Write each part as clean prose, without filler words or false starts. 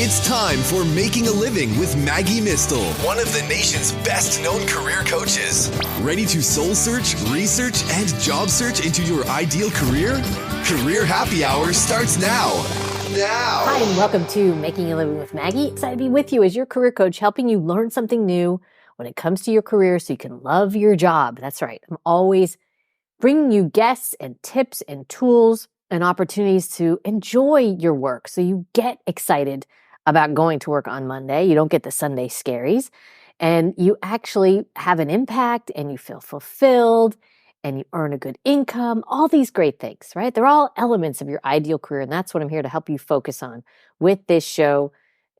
It's time for Making a Living with Maggie Mistel, one of the nation's best-known career coaches. Ready to soul search, research, and job search into your ideal career? Career Happy Hour starts now. Hi, and welcome to Making a Living with Maggie. Excited to be with you as your career coach, helping you learn something new when it comes to your career so you can love your job. That's right. I'm always bringing you guests and tips and tools and opportunities to enjoy your work so you get excited about going to work on Monday. You don't get the Sunday scaries, and you actually have an impact and you feel fulfilled and you earn a good income, all these great things, right? They're all elements of your ideal career, and that's what I'm here to help you focus on with this show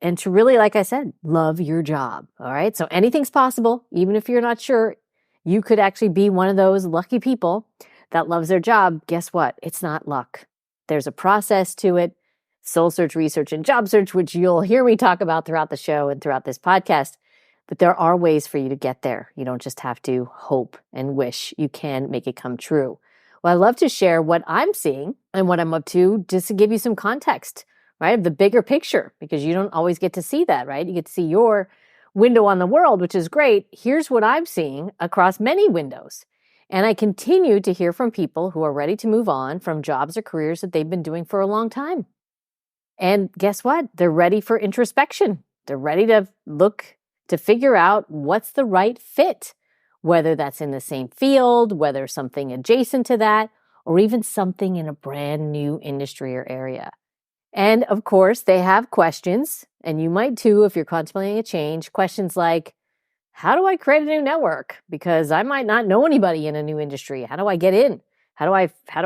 and to really, like I said, love your job, all right? So anything's possible, even if you're not sure. You could actually be one of those lucky people that loves their job. Guess what? It's not luck. There's a process to it. Soul search, research, and job search, which you'll hear me talk about throughout the show and throughout this podcast. But there are ways for you to get there. You don't just have to hope and wish. You can make it come true. Well, I love to share what I'm seeing and what I'm up to just to give you some context, right, of the bigger picture, because you don't always get to see that, right? You get to see your window on the world, which is great. Here's what I'm seeing across many windows. And I continue to hear from people who are ready to move on from jobs or careers that they've been doing for a long time. And guess what? They're ready for introspection. They're ready to look to figure out what's the right fit, whether that's in the same field, whether something adjacent to that, or even something in a brand new industry or area. And of course, they have questions, and you might too if you're contemplating a change. Questions like, how do I create a new network? Because I might not know anybody in a new industry. How do I get in? How do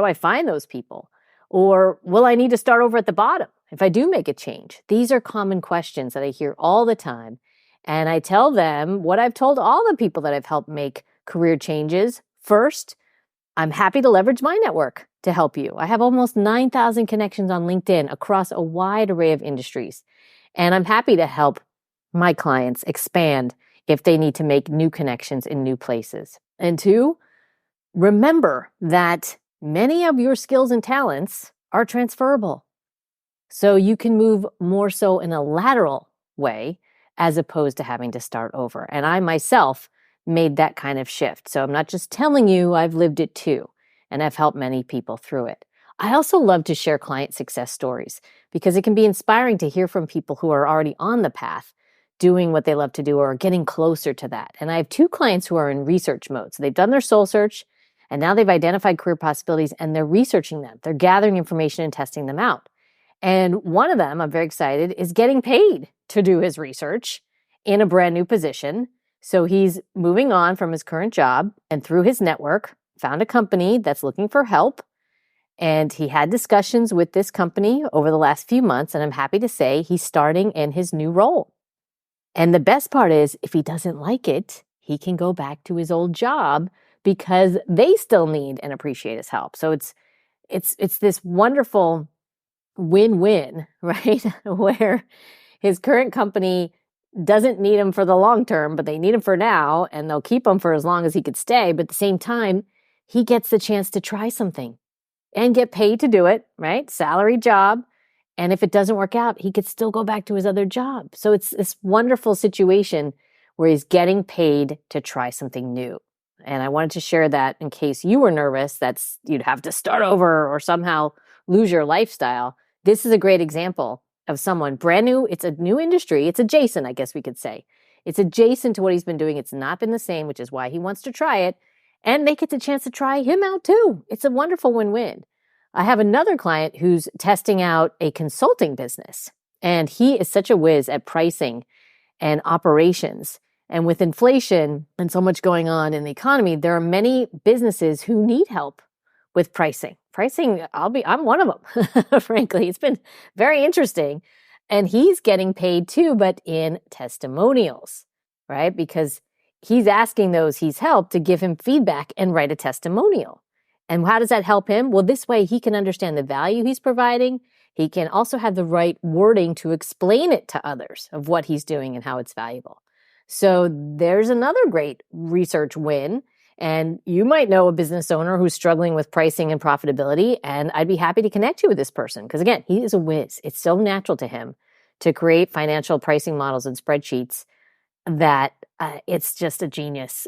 I find those people? Or will I need to start over at the bottom if I do make a change? These are common questions that I hear all the time. And I tell them what I've told all the people that I've helped make career changes. First, I'm happy to leverage my network to help you. I have almost 9,000 connections on LinkedIn across a wide array of industries. And I'm happy to help my clients expand if they need to make new connections in new places. And two, remember that many of your skills and talents are transferable. So you can move more so in a lateral way as opposed to having to start over. And I myself made that kind of shift. So I'm not just telling you, I've lived it too, and I've helped many people through it. I also love to share client success stories because it can be inspiring to hear from people who are already on the path doing what they love to do or getting closer to that. And I have two clients who are in research mode. So they've done their soul search and now they've identified career possibilities and they're researching them. They're gathering information and testing them out. And one of them, I'm very excited, is getting paid to do his research in a brand new position. So he's moving on from his current job and through his network, found a company that's looking for help. And he had discussions with this company over the last few months. And I'm happy to say he's starting in his new role. And the best part is, if he doesn't like it, he can go back to his old job because they still need and appreciate his help. So it's this wonderful win-win, right? Where his current company doesn't need him for the long term, but they need him for now, and they'll keep him for as long as he could stay. But at the same time, he gets the chance to try something and get paid to do it, right? Salary job. And if it doesn't work out, he could still go back to his other job. So it's this wonderful situation where he's getting paid to try something new. And I wanted to share that in case you were nervous that you'd have to start over or somehow lose your lifestyle. This is a great example of someone brand new. It's a new industry. It's adjacent, I guess we could say. It's adjacent to what he's been doing. It's not been the same, which is why he wants to try it. And they get the chance to try him out too. It's a wonderful win-win. I have another client who's testing out a consulting business, and he is such a whiz at pricing and operations. And with inflation and so much going on in the economy, there are many businesses who need help with pricing. I'm one of them, frankly. It's been very interesting. And he's getting paid too, but in testimonials, right? Because he's asking those he's helped to give him feedback and write a testimonial. And how does that help him? Well, this way he can understand the value he's providing. He can also have the right wording to explain it to others of what he's doing and how it's valuable. So there's another great research win. And you might know a business owner who's struggling with pricing and profitability, and I'd be happy to connect you with this person. Because again, he is a whiz. It's so natural to him to create financial pricing models and spreadsheets that it's just a genius.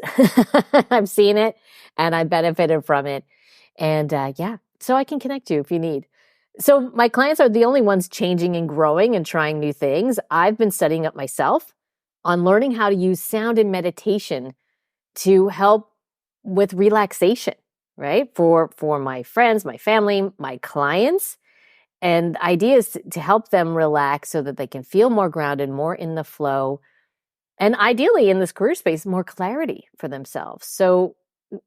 I've seen it and I benefited from it. And so I can connect you if you need. So my clients are the only ones changing and growing and trying new things. I've been studying up myself on learning how to use sound and meditation to help with relaxation, right? For my friends, my family, my clients. And the idea is to help them relax so that they can feel more grounded, more in the flow, and ideally in this career space, more clarity for themselves. So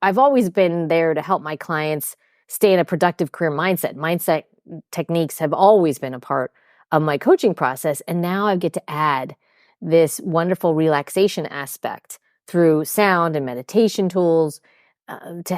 I've always been there to help my clients stay in a productive career mindset. Mindset techniques have always been a part of my coaching process. And now I get to add this wonderful relaxation aspect through sound and meditation tools. And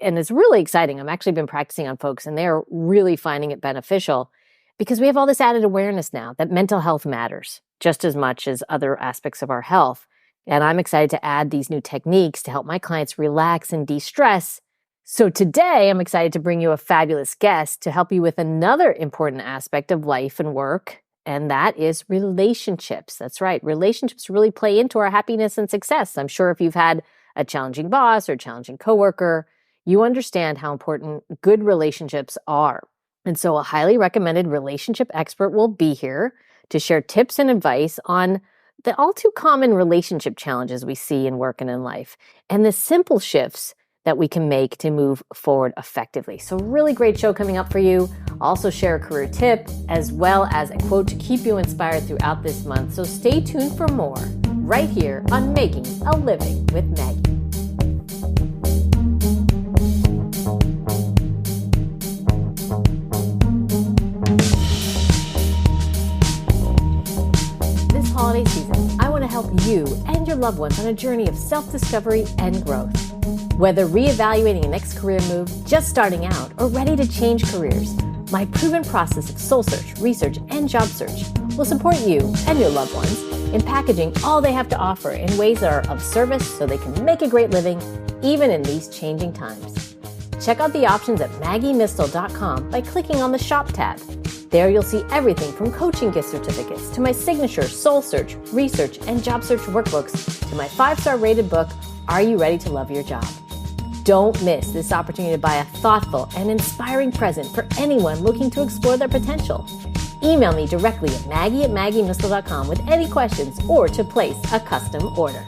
it's really exciting. I've actually been practicing on folks and they're really finding it beneficial because we have all this added awareness now that mental health matters just as much as other aspects of our health. And I'm excited to add these new techniques to help my clients relax and de-stress. So today, I'm excited to bring you a fabulous guest to help you with another important aspect of life and work, and that is relationships. That's right. Relationships really play into our happiness and success. I'm sure if you've had a challenging boss or challenging coworker, you understand how important good relationships are. And so a highly recommended relationship expert will be here to share tips and advice on the all too common relationship challenges we see in work and in life, and the simple shifts that we can make to move forward effectively. So really great show coming up for you. Also share a career tip as well as a quote to keep you inspired throughout this month. So stay tuned for more right here on Making a Living with Maggie. This holiday season, I want to help you and your loved ones on a journey of self-discovery and growth. Whether reevaluating a next career move, just starting out, or ready to change careers, my proven process of soul search, research, and job search will support you and your loved ones in packaging all they have to offer in ways that are of service so they can make a great living even in these changing times. Check out the options at maggiemistel.com by clicking on the Shop tab. There you'll see everything from coaching gift certificates to my signature soul search, research, and job search workbooks to my 5-star rated book, Are You Ready to Love Your Job? Don't miss this opportunity to buy a thoughtful and inspiring present for anyone looking to explore their potential. Email me directly at maggie@maggiemistel.com with any questions or to place a custom order.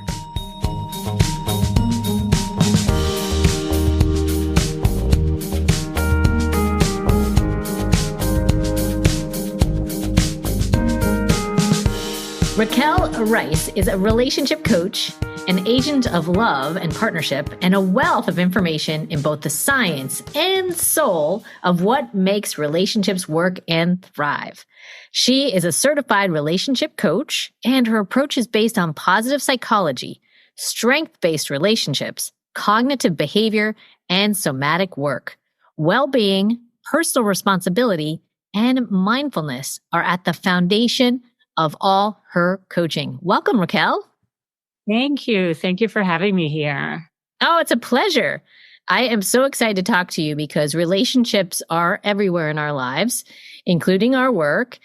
Raquel Rice is a relationship coach, an agent of love and partnership, and a wealth of information in both the science and soul of what makes relationships work and thrive. She is a certified relationship coach, and her approach is based on positive psychology, strength-based relationships, cognitive behavior, and somatic work. Well-being, personal responsibility, and mindfulness are at the foundation of all her coaching. Welcome, Raquel. Thank you. Thank you for having me here. Oh, it's a pleasure. I am so excited to talk to you because relationships are everywhere in our lives, including our work,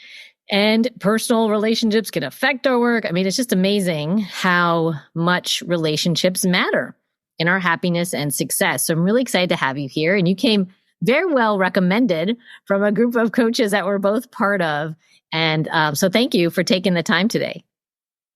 and personal relationships can affect our work. I mean, it's just amazing how much relationships matter in our happiness and success. So I'm really excited to have you here. And you came very well recommended from a group of coaches that we're both part of. And so thank you for taking the time today.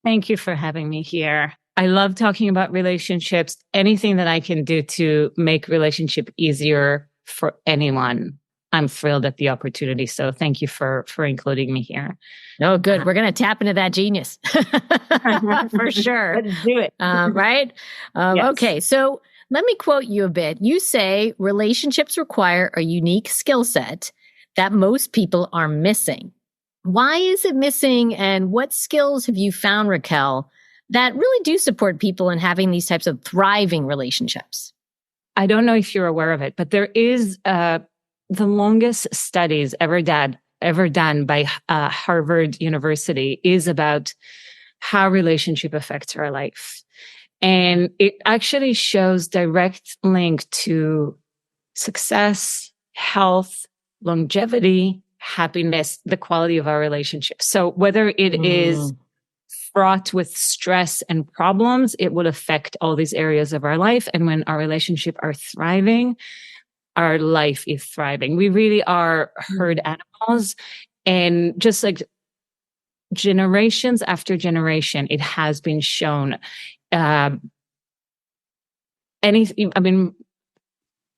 Thank you for having me here. I love talking about relationships. Anything that I can do to make relationship easier for anyone, I'm thrilled at the opportunity. So thank you for including me here. Oh, good. We're going to tap into that genius for sure. Let's do it. Right? Yes. Okay. So let me quote you a bit. You say relationships require a unique skill set that most people are missing. Why is it missing, and what skills have you found, Raquel, that really do support people in having these types of thriving relationships? I don't know if you're aware of it, but there is the longest studies ever done by Harvard University is about how relationship affects our life. And it actually shows direct link to success, health, longevity, happiness, the quality of our relationship. So whether it is fraught with stress and problems, it will affect all these areas of our life. And when our relationship are thriving, our life is thriving. We really are herd animals. And just like generations after generation, it has been shown,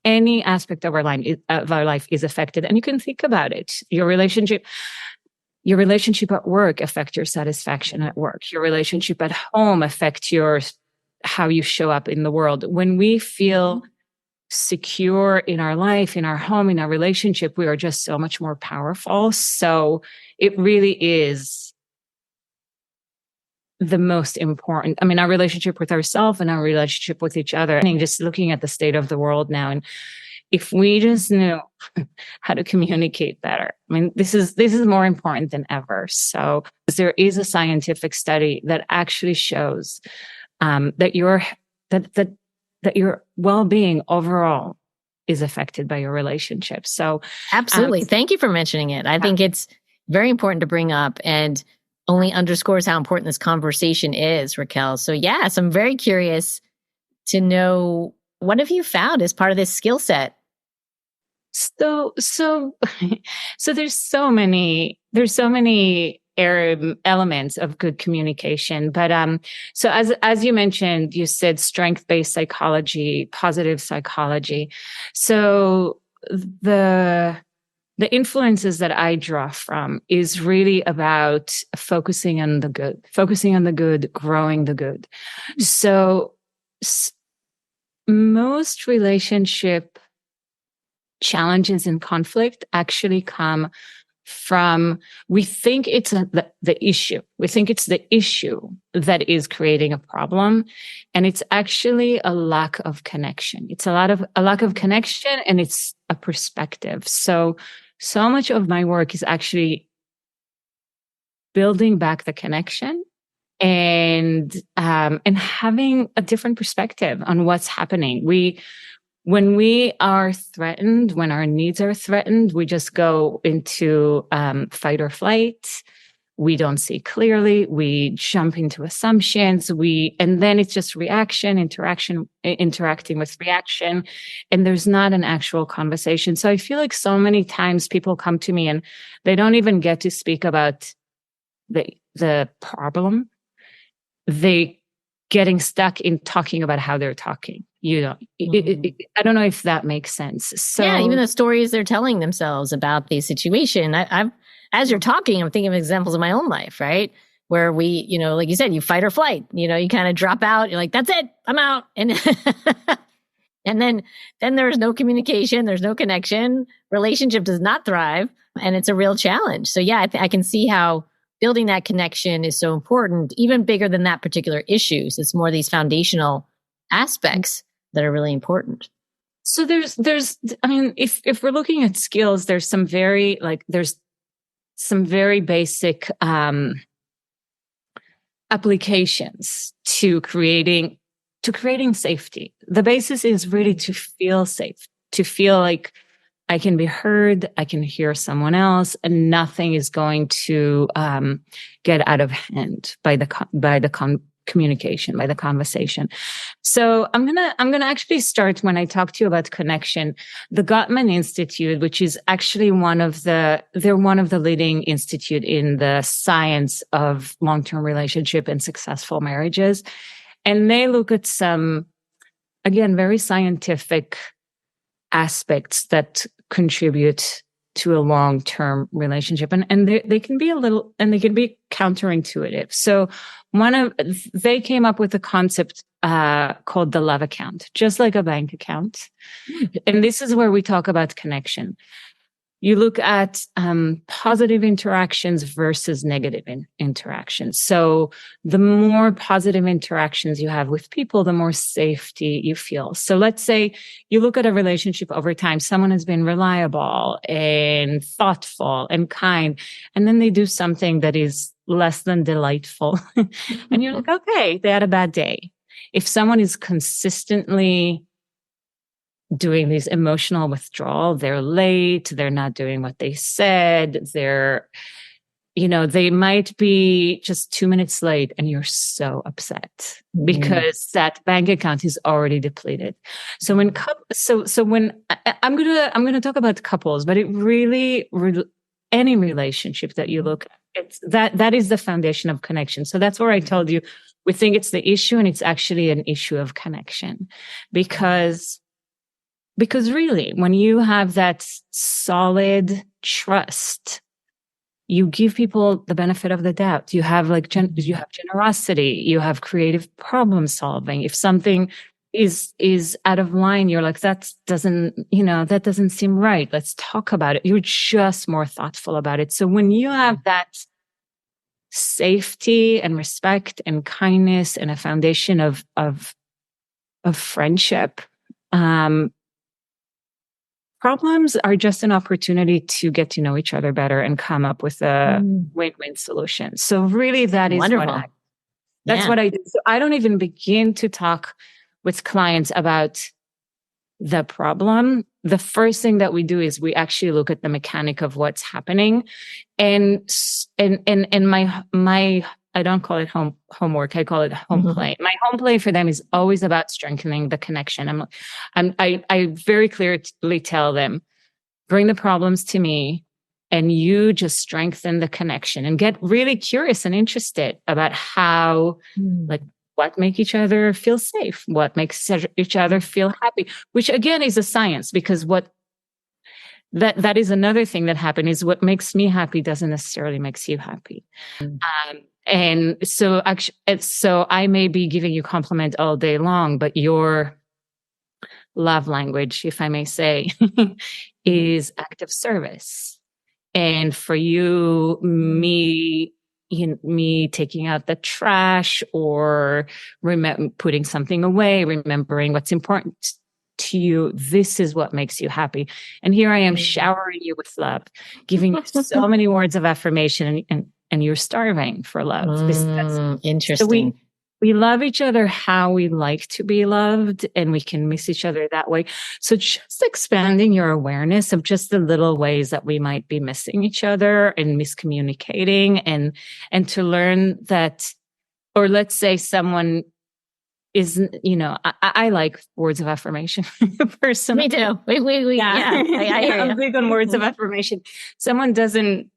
any aspect of our life is affected. And you can think about it. Your relationship at work affects your satisfaction at work. Your relationship at home affects how you show up in the world. When we feel secure in our life, in our home, in our relationship, we are just so much more powerful. So it really is the most important. Our relationship with ourselves and our relationship with each other. And just looking at the state of the world now, and if we just knew how to communicate better, this is more important than ever. So there is a scientific study that actually shows that your well-being overall is affected by your relationship. So absolutely. Thank you for mentioning it. I think it's very important to bring up, and only underscores how important this conversation is, Raquel. So yes, I'm very curious to know, what have you found as part of this skill set? So there's so many elements of good communication. But so as you mentioned, you said strength-based psychology, positive psychology. So the influences that I draw from is really about focusing on the good, growing the good. So most relationship challenges and conflict actually come from, we think it's the issue. We think it's the issue that is creating a problem. And it's actually a lack of connection. It's a lack of connection, and it's a perspective. So much of my work is actually building back the connection and having a different perspective on what's happening. When we are threatened, when our needs are threatened, we just go into fight or flight. We don't see clearly. We jump into assumptions. And then it's just interacting with reaction. And there's not an actual conversation. So I feel like so many times people come to me and they don't even get to speak about the problem. They getting stuck in talking about how they're talking. I don't know if that makes sense. So yeah, even the stories they're telling themselves about the situation. As you're talking, I'm thinking of examples of my own life, right? Where we, like you said, you fight or flight, you kind of drop out. You're like, that's it, I'm out. And and then there's no communication, there's no connection. Relationship does not thrive, and it's a real challenge. So yeah, I can see how building that connection is so important, even bigger than that particular issue. So it's more these foundational aspects that are really important. So there's if we're looking at skills, there's some very basic applications to creating safety. The basis is really to feel safe, to feel like I can be heard, I can hear someone else, and nothing is going to get out of hand by the communication, by the conversation. So I'm gonna actually start when I talk to you about connection. The Gottman Institute, which is actually they're one of the leading institute in the science of long-term relationship and successful marriages. And they look at some, again, very scientific aspects that contribute to a long-term relationship. And they can be they can be counterintuitive. So they came up with a concept called the love account, just like a bank account. And this is where we talk about connection. You look at positive interactions versus negative interactions. So the more positive interactions you have with people, the more safety you feel. So let's say you look at a relationship over time. Someone has been reliable and thoughtful and kind, and then they do something that is less than delightful. And you're like, okay, they had a bad day. If someone is consistently doing these emotional withdrawal. They're late. They're not doing what they said. They might be just 2 minutes late and you're so upset because that bank account is already depleted. So when I'm going to talk about couples, but it really, any relationship that you look at, that is the foundation of connection. So that's where I told you, we think it's the issue, and it's actually an issue of connection, because really, when you have that solid trust, you give people the benefit of the doubt. You have you have generosity, you have creative problem solving. If something is out of line, you're like, that doesn't seem right. Let's talk about it. You're just more thoughtful about it. So when you have that safety and respect and kindness and a foundation of friendship, problems are just an opportunity to get to know each other better and come up with a win-win solution. So really, that is wonderful. That's what I do. So I don't even begin to talk with clients about the problem. The first thing that we do is we actually look at the mechanic of what's happening, and my I don't call it homework. I call it home play. My home play for them is always about strengthening the connection. I very clearly tell them, bring the problems to me, and you just strengthen the connection and get really curious and interested about how, what make each other feel safe, what makes each other feel happy, which again is a science, because that is another thing that happens, is what makes me happy doesn't necessarily makes you happy. And so I may be giving you compliment all day long, but your love language, if I may say, is act of service. And for you, me taking out the trash or putting something away, remembering what's important to you, this is what makes you happy. And here I am showering you with love, giving you so many words of affirmation, and you're starving for love. Interesting. So we love each other how we like to be loved, and we can miss each other that way. So just expanding your awareness of just the little ways that we might be missing each other and miscommunicating, and to learn that, or let's say someone isn't, I like words of affirmation personally. Me too. I hear you. I'm big on words of affirmation. Someone doesn't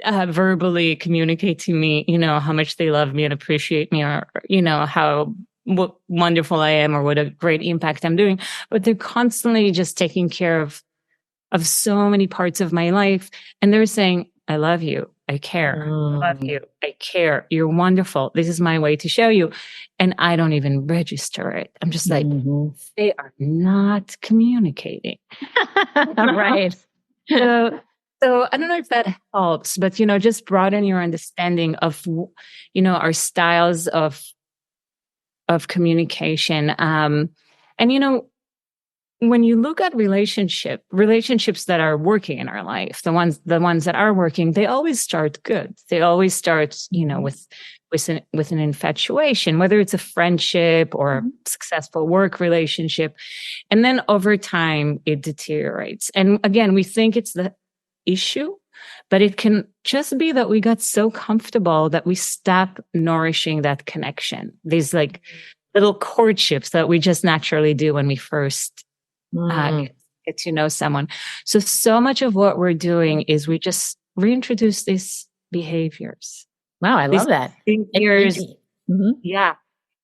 verbally communicate to me, how much they love me and appreciate me, or, how wonderful I am, or what a great impact I'm doing. But they're constantly just taking care of so many parts of my life. And they're saying, I love you. I care. I love you. I care. You're wonderful. This is my way to show you. And I don't even register it. I'm just like, they are not communicating. Right. So I don't know if that helps, but, just broaden your understanding of, our styles of communication. And, when you look at relationships that are working in our life, the ones that are working, they always start good. They always start, with an infatuation, whether it's a friendship or a successful work relationship. And then over time, it deteriorates. And again, we think it's the issue, but it can just be that we got so comfortable that we stopped nourishing that connection. These little courtships that we just naturally do when we first get to know someone. So much of what we're doing is we just reintroduce these behaviors. Wow, I love that. Behaviors, yeah.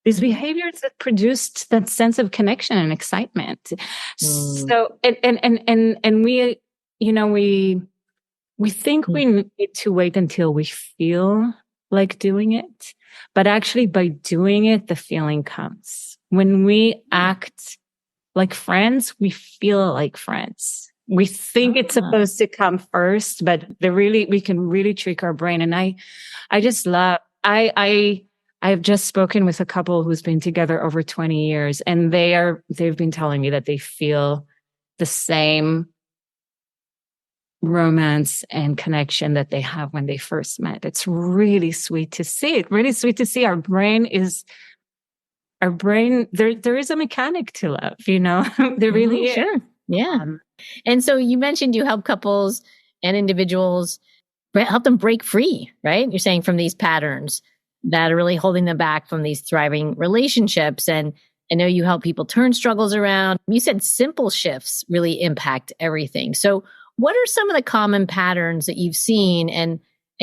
These behaviors that produced that sense of connection and excitement. So, and we, we think we need to wait until we feel like doing it, but actually by doing it, the feeling comes. When we act like friends, we feel like friends. We think it's supposed to come first, but we can really trick our brain. And I just love, I've just spoken with a couple who's been together over 20 years, and they've been telling me that they feel the same romance and connection that they have when they first met. It's really sweet to see. Our brain is our brain, there is a mechanic to love, there really is. Sure. Yeah. And so you mentioned you help couples and individuals help them break free, right? You're saying from these patterns that are really holding them back from these thriving relationships. And I know you help people turn struggles around. You said simple shifts really impact everything. So what are some of the common patterns that you've seen? And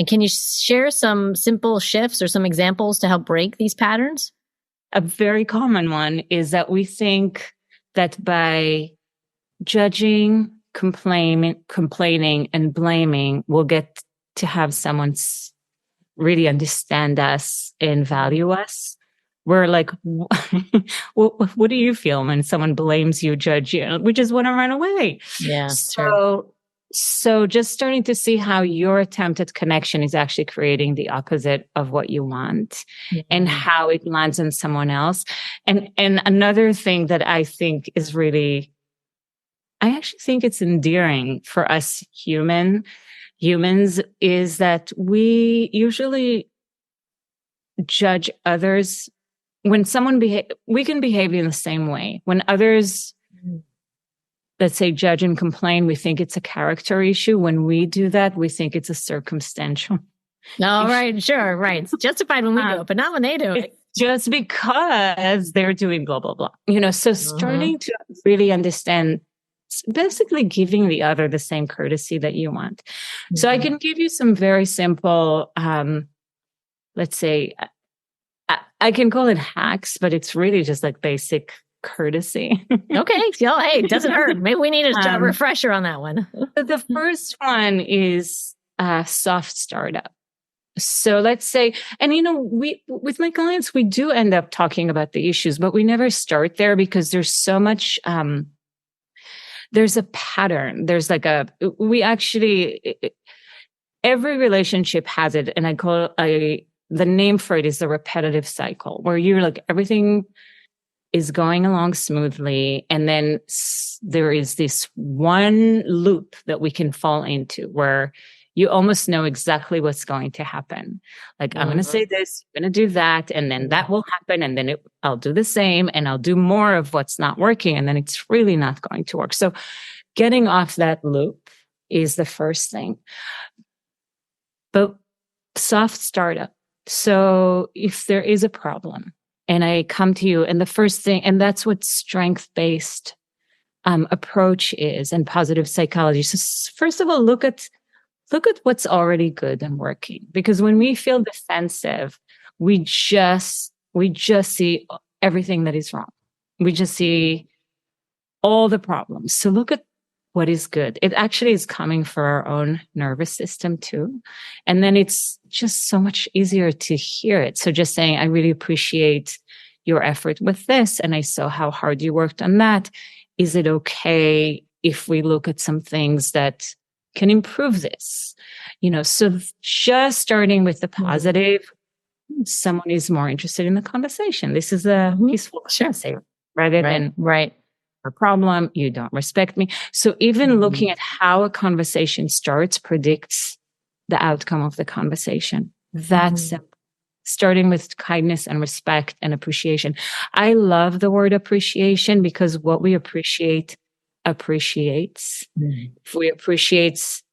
can you share some simple shifts or some examples to help break these patterns? A very common one is that we think that by judging, complaining, and blaming, we'll get to have someone really understand us and value us. We're like, what do you feel when someone blames you, judge you? We just want to run away. Yeah. Sure. So just starting to see how your attempt at connection is actually creating the opposite of what you want, and how it lands on someone else. And another thing that I think is really, I actually think it's endearing for us humans, is that we usually judge others when someone we can behave in the same way. When others, let's say, judge and complain, we think it's a character issue. When we do that, we think it's a circumstantial. No, right. Sure. Right. It's justified when we do it, but not when they do it. Just because they're doing blah, blah, blah. So starting to really understand, basically giving the other the same courtesy that you want. So I can give you some very simple, let's say, I can call it hacks, but it's really just like basic courtesy. Okay. So, hey, it doesn't hurt. Maybe we need a refresher on that one. The first one is soft startup. So let's say, and we, with my clients, we do end up talking about the issues, but we never start there because there's so much, there's a pattern. There's like every relationship has it. And I call it the name for it is the repetitive cycle, where you're like, everything is going along smoothly. And then there is this one loop that we can fall into where you almost know exactly what's going to happen. Like, I'm going to say this, I'm going to do that, and then that will happen. And then I'll do the same, and I'll do more of what's not working. And then it's really not going to work. So getting off that loop is the first thing. But soft startup. So if there is a problem and I come to you, and the first thing, and that's what strength-based approach is, and positive psychology. So first of all, look at what's already good and working. Because when we feel defensive, we just see everything that is wrong. We just see all the problems. So look at what is good. It actually is coming for our own nervous system too. And then it's just so much easier to hear it. So just saying, I really appreciate your effort with this, and I saw how hard you worked on that. Is it okay if we look at some things that can improve this? So just starting with the positive, someone is more interested in the conversation. This is a peaceful conversation rather than a problem. You don't respect me. So even looking at how a conversation starts predicts the outcome of the conversation. That's simple. Starting with kindness and respect and appreciation. I love the word appreciation because what we appreciate appreciates. If we appreciate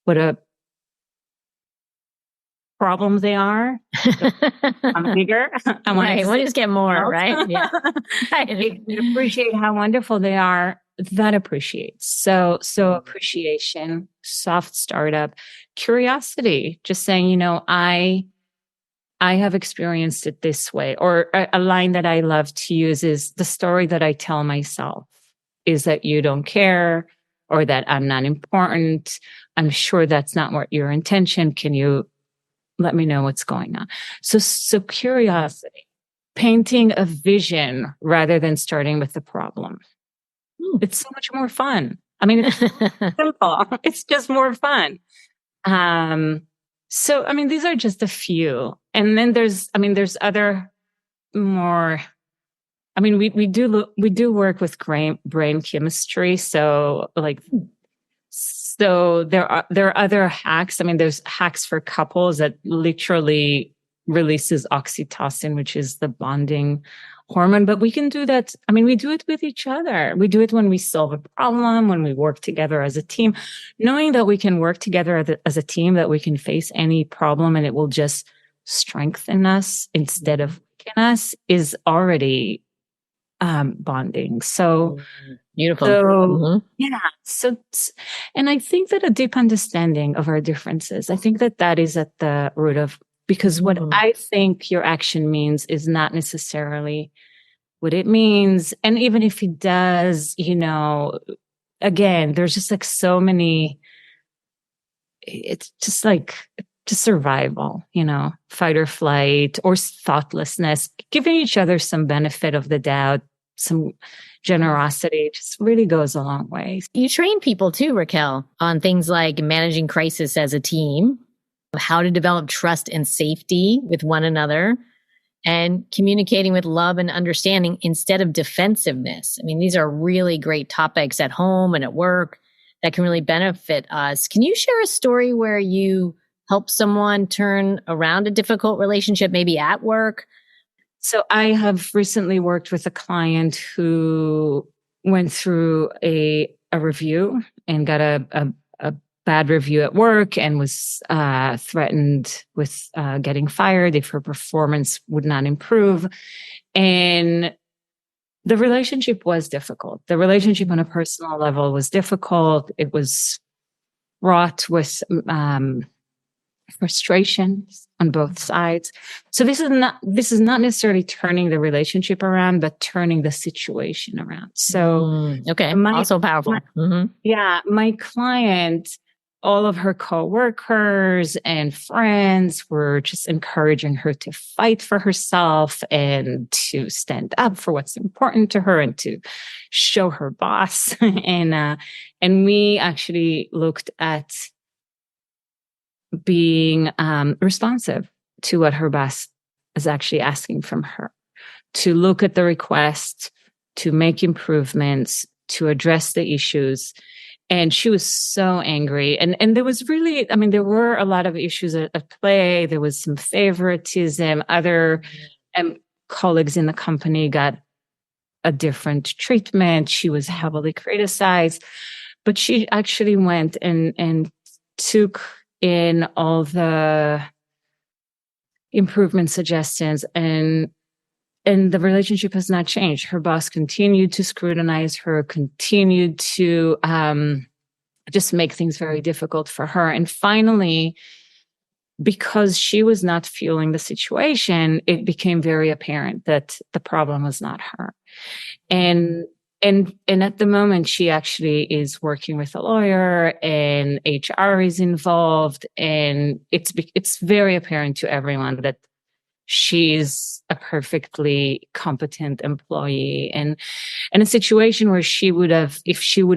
what a problem they are, I'm bigger. I want to just get more, right? Yeah. If we appreciate how wonderful they are, that appreciates. So appreciation, soft startup, curiosity, just saying, I have experienced it this way. Or a line that I love to use is, the story that I tell myself is that you don't care, or that I'm not important. I'm sure that's not what your intention. Can you let me know what's going on? So curiosity, painting a vision rather than starting with the problem. It's so much more fun. I mean, it's simple. It's just more fun. So, these are just a few. And then there's other more, we do work with brain chemistry. So there are other hacks. There's hacks for couples that literally releases oxytocin, which is the bonding hormone, but we can do that. I mean, we do it with each other. We do it when we solve a problem, when we work together as a team, knowing that we can work together as a team, that we can face any problem and it will just strengthen us instead of weaken us is already bonding. So, beautiful. yeah. So, and I think that a deep understanding of our differences, I think that that is at the root of, because what I think your action means is not necessarily what it means. And even if it does, again, there's just like so many, it's just like just survival, fight or flight or thoughtlessness, giving each other some benefit of the doubt, some generosity just really goes a long way. You train people too, Raquel, on things like managing crisis as a team, how to develop trust and safety with one another, and communicating with love and understanding instead of defensiveness. I mean, these are really great topics at home and at work that can really benefit us. Can you share a story where you help someone turn around a difficult relationship, maybe at work? So I have recently worked with a client who went through a review and got a bad review at work and was threatened with getting fired if her performance would not improve. And the relationship was difficult. The relationship on a personal level was difficult. It was fraught with frustrations on both sides. So this is not necessarily turning the relationship around, but turning the situation around. So okay, also powerful. Yeah, my client, all of her coworkers and friends were just encouraging her to fight for herself and to stand up for what's important to her and to show her boss. And we actually looked at being responsive to what her boss is actually asking from her, to look at the request, to make improvements, to address the issues. And she was so angry. And there was really, I mean, there were a lot of issues at play. There was some favoritism. Other colleagues in the company got a different treatment. She was heavily criticized. But she actually went and took in all the improvement suggestions, and the relationship has not changed. Her boss continued to scrutinize her, continued to just make things very difficult for her. And finally, because she was not fueling the situation, it became very apparent that the problem was not her. And at the moment, she actually is working with a lawyer, and HR is involved, and it's very apparent to everyone that she's a perfectly competent employee, and in a situation where if she would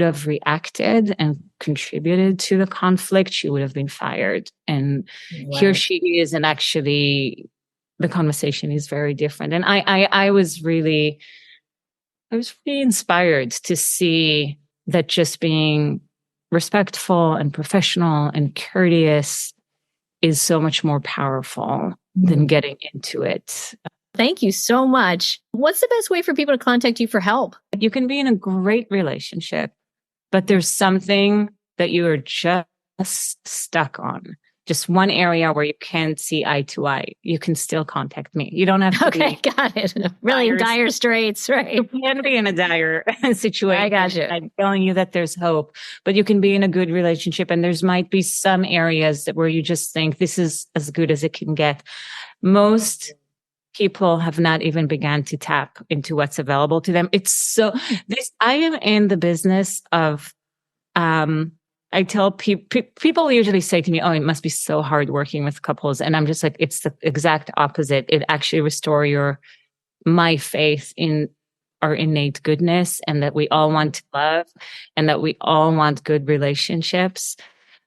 have reacted and contributed to the conflict, she would have been fired. And here she is, and actually the conversation is very different. And I was really inspired to see that just being respectful and professional and courteous is so much more powerful than getting into it. Thank you so much. What's the best way for people to contact you for help? You can be in a great relationship, but there's something that you are just stuck on. Just one area where you can't see eye to eye. You can still contact me. You don't have to be got it. Really dire straits, right? You can be in a dire situation. I got you. I'm telling you that there's hope, but you can be in a good relationship, and there's might be some areas where you just think this is as good as it can get. Most people have not even begun to tap into what's available to them. I am in the business of, I tell people usually say to me, oh, it must be so hard working with couples. And I'm just like, it's the exact opposite. It actually restores my faith in our innate goodness, and that we all want to love, and that we all want good relationships.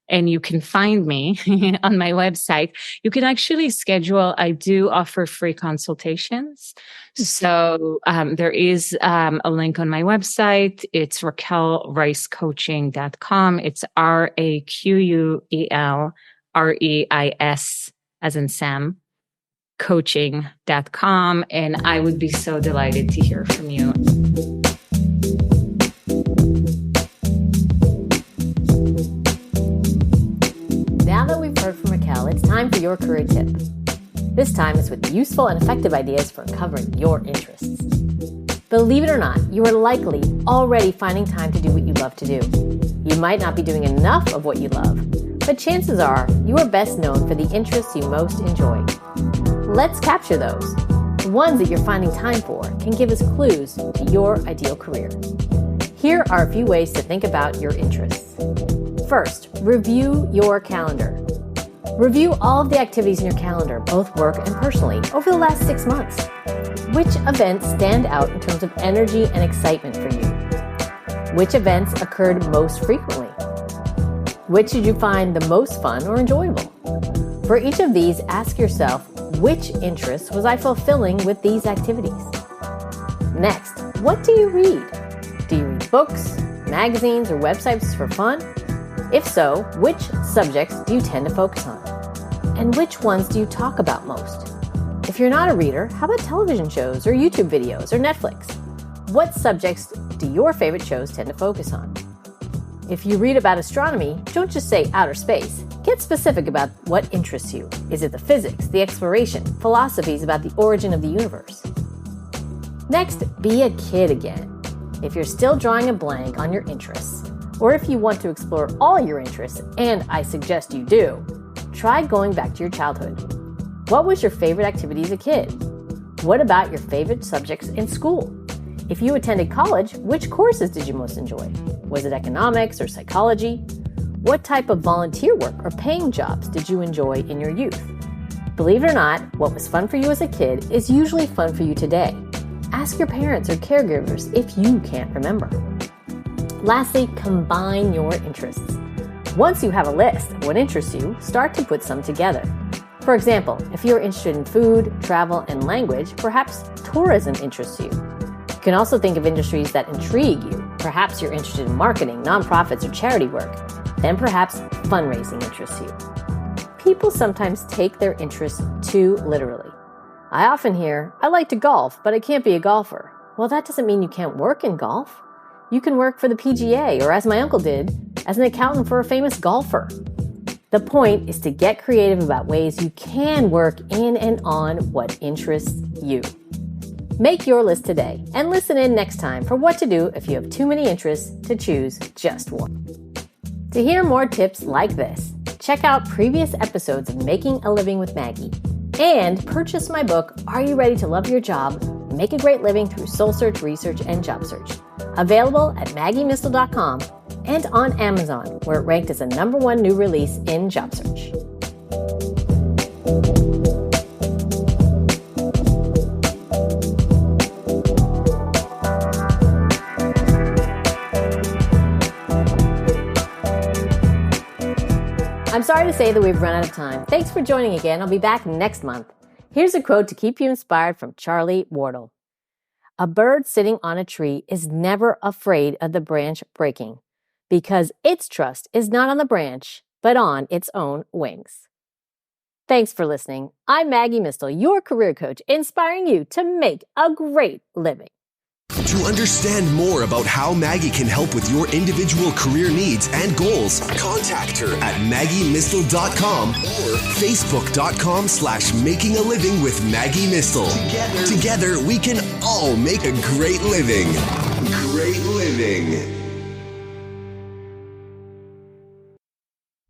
And you can find me on my website. You can actually schedule. I do offer free consultations. So there is a link on my website. It's RaquelReisCoaching.com. It's RaquelReis as in Sam, coaching.com. And I would be so delighted to hear from you. Now that we've heard from Raquel, it's time for your career tip. This time it's with useful and effective ideas for uncovering your interests. Believe it or not, you are likely already finding time to do what you love to do. You might not be doing enough of what you love, but chances are you are best known for the interests you most enjoy. Let's capture those. The ones that you're finding time for can give us clues to your ideal career. Here are a few ways to think about your interests. First, review your calendar. Review all of the activities in your calendar, both work and personally, over the last 6 months. Which events stand out in terms of energy and excitement for you? Which events occurred most frequently? Which did you find the most fun or enjoyable? For each of these, ask yourself, which interests was I fulfilling with these activities? Next, what do you read? Do you read books, magazines, or websites for fun? If so, which subjects do you tend to focus on? And which ones do you talk about most? If you're not a reader, how about television shows or YouTube videos or Netflix? What subjects do your favorite shows tend to focus on? If you read about astronomy, don't just say outer space. Get specific about what interests you. Is it the physics, the exploration, philosophies about the origin of the universe? Next, be a kid again. If you're still drawing a blank on your interests, or if you want to explore all your interests, and I suggest you do, try going back to your childhood. What was your favorite activity as a kid? What about your favorite subjects in school? If you attended college, which courses did you most enjoy? Was it economics or psychology? What type of volunteer work or paying jobs did you enjoy in your youth? Believe it or not, what was fun for you as a kid is usually fun for you today. Ask your parents or caregivers if you can't remember. Lastly, combine your interests. Once you have a list of what interests you, start to put some together. For example, if you're interested in food, travel, and language, perhaps tourism interests you. You can also think of industries that intrigue you. Perhaps you're interested in marketing, nonprofits, or charity work. Then perhaps fundraising interests you. People sometimes take their interests too literally. I often hear, I like to golf, but I can't be a golfer. Well, that doesn't mean you can't work in golf. You can work for the PGA, or as my uncle did, as an accountant for a famous golfer. The point is to get creative about ways you can work in and on what interests you. Make your list today and listen in next time for what to do if you have too many interests to choose just one. To hear more tips like this, check out previous episodes of Making a Living with Maggie and purchase my book, Are You Ready to Love Your Job? Make a Great Living Through Soul Search, Research, and Job Search. Available at maggiemistel.com and on Amazon, where it ranked as a #1 new release in job search. I'm sorry to say that we've run out of time. Thanks for joining again. I'll be back next month. Here's a quote to keep you inspired from Charlie Wardle. A bird sitting on a tree is never afraid of the branch breaking, because its trust is not on the branch, but on its own wings. Thanks for listening. I'm Maggie Mistel, your career coach, inspiring you to make a great living. To understand more about how Maggie can help with your individual career needs and goals, contact her at maggiemistel.com or facebook.com/making a living with Maggie Mistel. Together we can all make a great living. Great living.